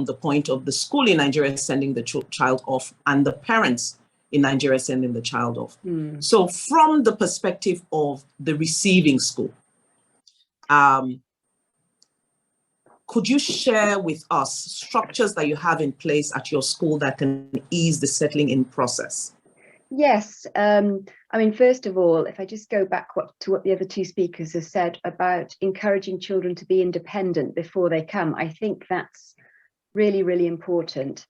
the point of the school in Nigeria sending the child off and the parents in Nigeria sending the child off. So from the perspective of the receiving school, could you share with us structures that you have in place at your school that can ease the settling in process? Yes. I mean, first of all, if I just go back to what the other two speakers have said about encouraging children to be independent before they come, I think that's really, really important.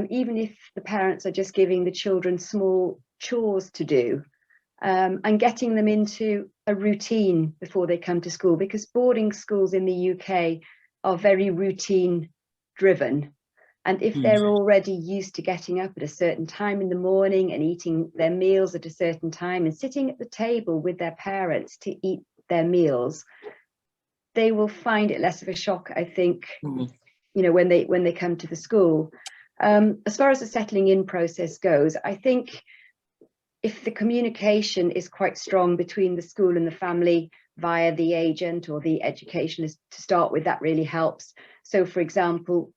Even if the parents are just giving the children small chores to do, and getting them into a routine before they come to school, because boarding schools in the UK are very routine driven. And if they're already used to getting up at a certain time in the morning and eating their meals at a certain time and sitting at the table with their parents to eat their meals, they will find it less of a shock, I think, you know, when they come to the school. As far as the settling in process goes, I think if the communication is quite strong between the school and the family via the agent or the educationalist to start with, that really helps. So, for example,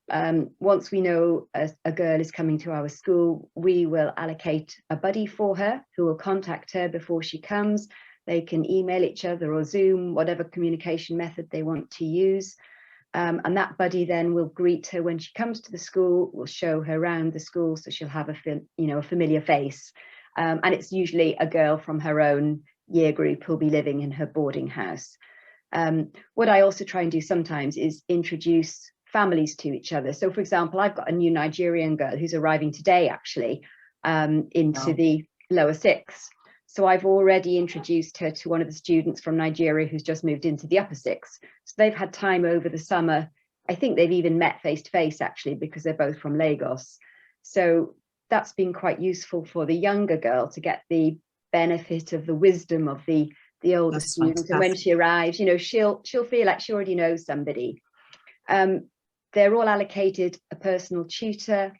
once we know a girl is coming to our school, we will allocate a buddy for her who will contact her before she comes. They can email each other or Zoom, whatever communication method they want to use. And that buddy then will greet her when she comes to the school, will show her around the school, so she'll have a familiar face. And it's usually a girl from her own year group who'll be living in her boarding house. What I also try and do sometimes is introduce families to each other. So, for example, I've got a new Nigerian girl who's arriving today, actually, into the lower sixth. So I've already introduced her to one of the students from Nigeria who's just moved into the upper sixth. So they've had time over the summer. I think they've even met face to face, actually, because they're both from Lagos. So that's been quite useful for the younger girl to get the benefit of the wisdom of the older student. And when she arrives, you know, she'll feel like she already knows somebody. They're all allocated a personal tutor,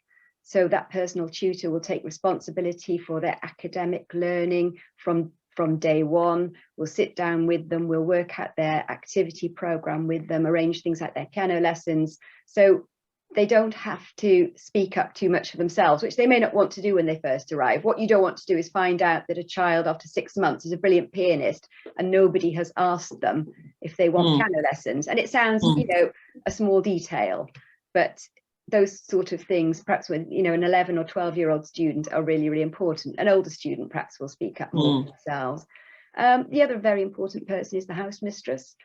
so that personal tutor will take responsibility for their academic learning from day one. We'll sit down with them, we'll work out their activity program with them, arrange things like their piano lessons, so they don't have to speak up too much for themselves, which they may not want to do when they first arrive. What you don't want to do is find out that a child after 6 months is a brilliant pianist and nobody has asked them if they want piano lessons. And it sounds, you know, a small detail, but those sort of things, perhaps when, you know, an 11 or 12-year-old student are really, really important. An older student perhaps will speak up more for themselves. The other very important person is the house mistress.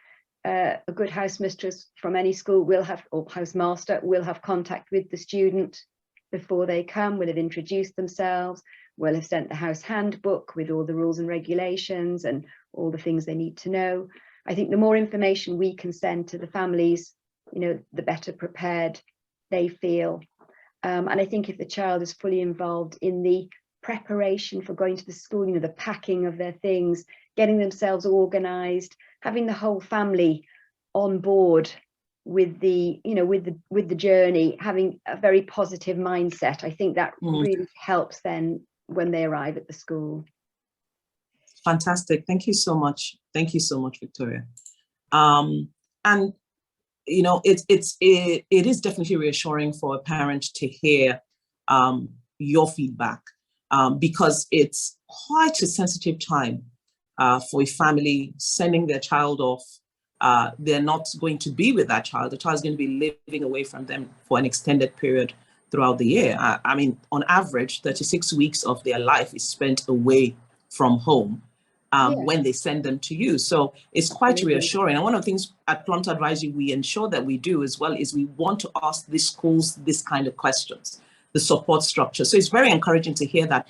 A good house mistress from any school will have, or housemaster will have contact with the student before they come, will have introduced themselves, will have sent the house handbook with all the rules and regulations and all the things they need to know. I think the more information we can send to the families, you know, the better prepared they feel. And I think if the child is fully involved in the preparation for going to the school, you know, the packing of their things, getting themselves organized, having the whole family on board with the, you know, with the journey, having a very positive mindset, I think that really helps then when they arrive at the school. Fantastic. Thank you so much. Thank you so much, Victoria. And you know, it is definitely reassuring for a parent to hear your feedback, because it's quite a sensitive time for a family sending their child off. They're not going to be with that child. The child is going to be living away from them for an extended period throughout the year. I mean, on average, 36 weeks of their life is spent away from home when they send them to you. So it's quite reassuring. And one of the things at Plumptre Advisory we ensure that we do as well is we want to ask these schools this kind of questions, the support structure. So it's very encouraging to hear that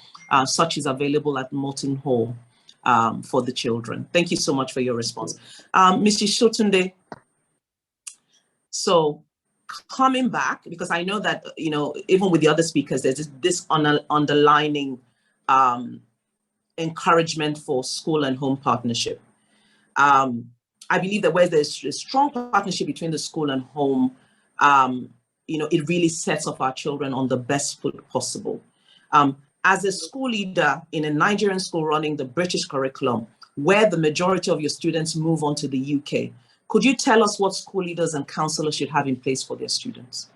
such is available at Moreton Hall for the children. Thank you so much for your response. Mr. Sotunde, so coming back, because I know that, you know, even with the other speakers, there's this underlining encouragement for school and home partnership. I believe that where there's a strong partnership between the school and home, you know, it really sets up our children on the best foot possible. As a school leader in a Nigerian school running the British curriculum, where the majority of your students move on to the UK, could you tell us what school leaders and counsellors should have in place for their students?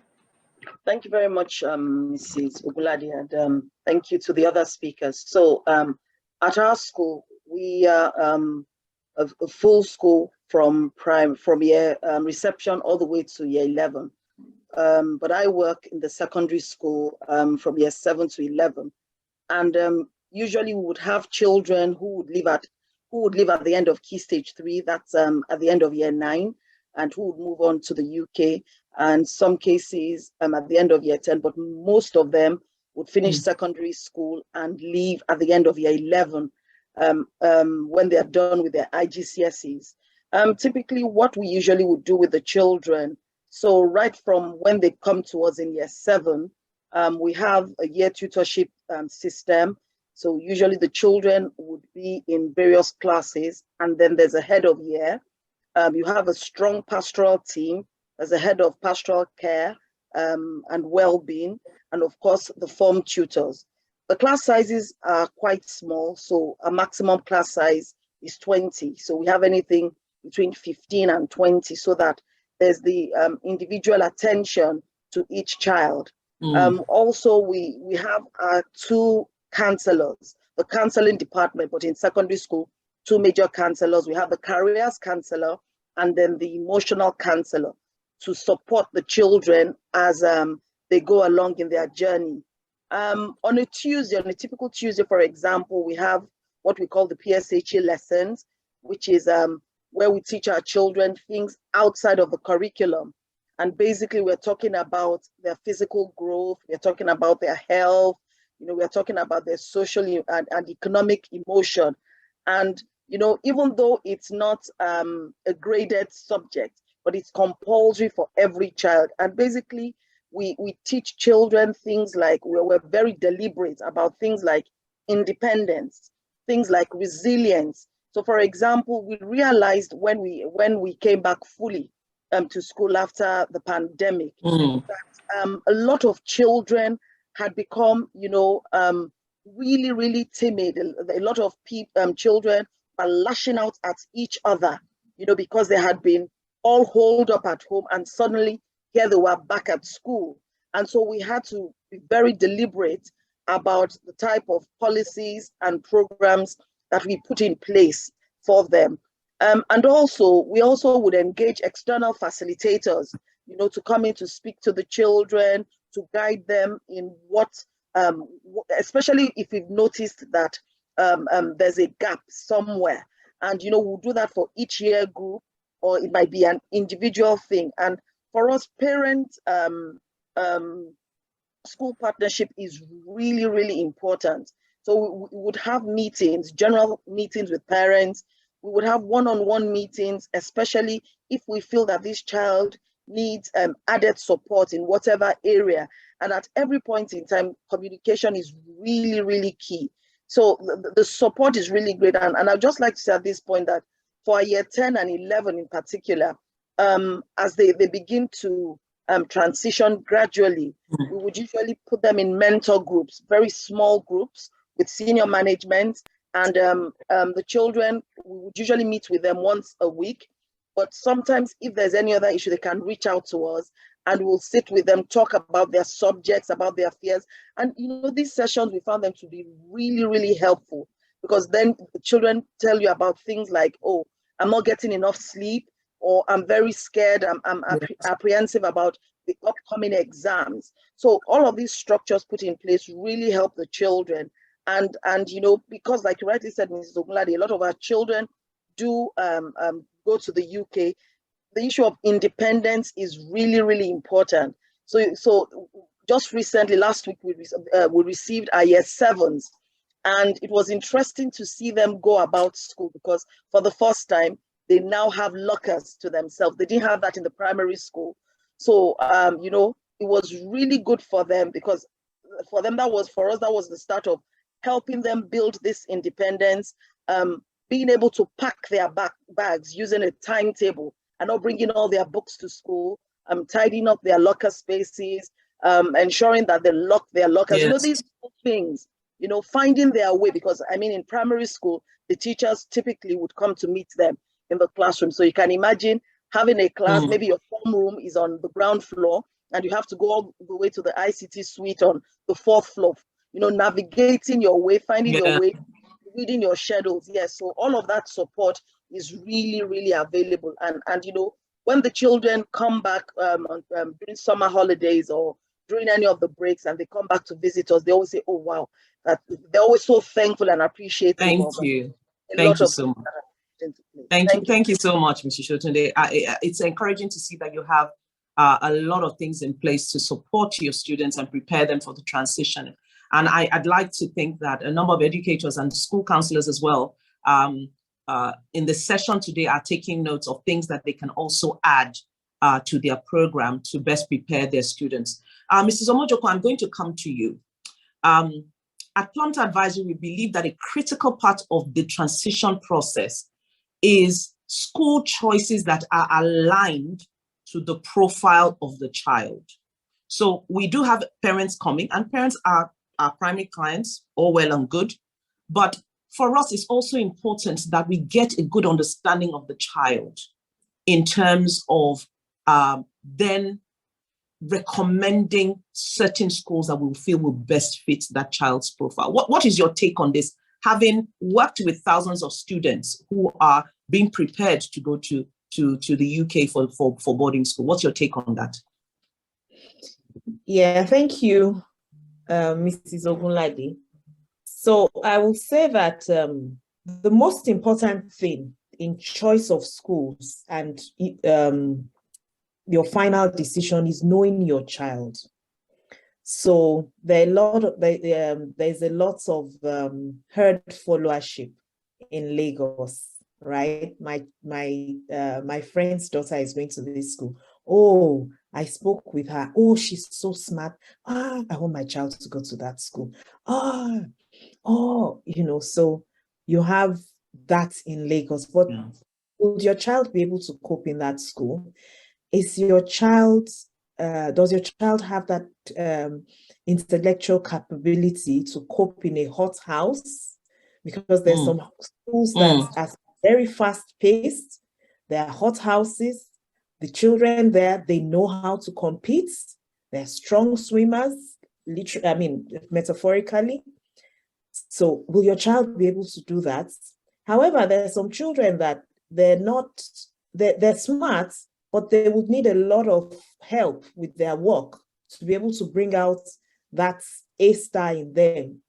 Thank you very much, Mrs. Ogunlade, and thank you to the other speakers. So at our school, we are a full school from year reception all the way to year 11. But I work in the secondary school from year 7 to 11. And usually we would have children who would live at the end of Key Stage 3, that's at the end of year 9, and who would move on to the UK, and some cases at the end of year 10, but most of them would finish secondary school and leave at the end of year 11 when they are done with their IGCSEs. Typically what we usually would do with the children, so right from when they come to us in year 7, we have a year tutorship system. So usually the children would be in various classes, and then there's a head of year. You have a strong pastoral team as a head of pastoral care and well-being, and of course the form tutors. The class sizes are quite small, so a maximum class size is 20. So we have anything between 15 and 20, so that there's the individual attention to each child. Also, we have 2 counselors, the counseling department, but in secondary school, 2 major counselors. We have the careers counselor and then the emotional counselor to support the children as they go along in their journey. On a typical Tuesday, for example, we have what we call the Psha Lessons, which is where we teach our children things outside of the curriculum. And basically, we're talking about their physical growth, we're talking about their health, we're talking about their social and economic emotion. And, even though it's not a graded subject, but it's compulsory for every child. And basically, we teach children things like, we're very deliberate about things like independence, things like resilience. So for example, we realized when we came back fully to school after the pandemic, that a lot of children had become, really, really timid. A lot of children are lashing out at each other, because they had been all holed up at home, and suddenly here they were back at school. And so we had to be very deliberate about the type of policies and programs that we put in place for them. And also, we also would engage external facilitators, to come in to speak to the children, to guide them in what, especially if we've noticed that there's a gap somewhere. And, we'll do that for each year group, or it might be an individual thing. And for us, parent school partnership is really, really important. So we would have meetings, general meetings with parents. We would have one-on-one meetings, especially if we feel that this child needs added support in whatever area. And at every point in time, communication is really, really key. So the support is really great. And I'd just like to say at this point that for year 10 and 11 in particular, as they begin to transition gradually, we would usually put them in mentor groups, very small groups with senior management. And the children, we would usually meet with them once a week. But sometimes if there's any other issue, they can reach out to us and we'll sit with them, talk about their subjects, about their fears. And, these sessions, we found them to be really, really helpful, because then the children tell you about things like, oh, I'm not getting enough sleep, or I'm very scared, I'm apprehensive about the upcoming exams. So all of these structures put in place really help the children. And because like you rightly said, Mrs. Ogunlade, a lot of our children do go to the UK. The issue of independence is really, really important. So just recently, last week, we received our year 7s, and it was interesting to see them go about school, because for the first time, they now have lockers to themselves. They didn't have that in the primary school. So, it was really good for them, because for us, that was the start of helping them build this independence, being able to pack their bags using a timetable and not bringing all their books to school, tidying up their locker spaces, ensuring that they lock their lockers. Yes. These things, finding their way, because in primary school, the teachers typically would come to meet them in the classroom. So you can imagine having a class, maybe your form room is on the ground floor, and you have to go all the way to the ICT suite on the 4th floor, navigating your way, finding your way, reading your schedules. Yes, so all of that support is really, really available. And when the children come back during summer holidays or during any of the breaks and they come back to visit us, they always say, oh, wow, that they're always so thankful and appreciative. Thank you. Thank you so much. Thank you so much, Mr. Sotunde. It's encouraging to see that you have a lot of things in place to support your students and prepare them for the transition. And I'd like to think that a number of educators and school counselors as well in the session today are taking notes of things that they can also add to their program to best prepare their students. Mrs. Omojokun, I'm going to come to you. At Plumptre Advisory, we believe that a critical part of the transition process is school choices that are aligned to the profile of the child. So we do have parents coming, and parents are our primary clients, all well and good. But for us, it's also important that we get a good understanding of the child in terms of then recommending certain schools that we feel will best fit that child's profile. What is your take on this? Having worked with thousands of students who are being prepared to go to the UK for boarding school, what's your take on that? Yeah, thank you, Mrs. Ogunlade. So I will say that the most important thing in choice of schools and your final decision is knowing your child. So there's a lot of herd followership in Lagos, right? My friend's daughter is going to this school. Oh, I spoke with her. Oh, she's so smart. I want my child to go to that school. So you have that in Lagos. But would your child be able to cope in that school? Does your child have that intellectual capability to cope in a hot house? Because there's some schools that are very fast paced. There are hot houses. The children there, they know how to compete. They're strong swimmers, metaphorically. So will your child be able to do that? However, there are some children that they're smart, but they would need a lot of help with their work to be able to bring out that A star in them.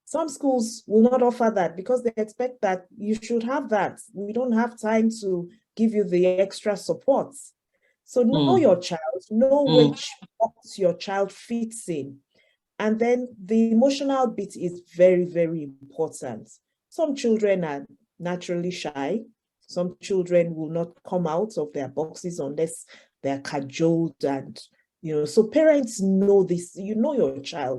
Some schools will not offer that because they expect that you should have that. We don't have time to give you the extra support. So know your child, know which box your child fits in. And then the emotional bit is very, very important. Some children are naturally shy. Some children will not come out of their boxes unless they're cajoled, and so parents know this. You know your child.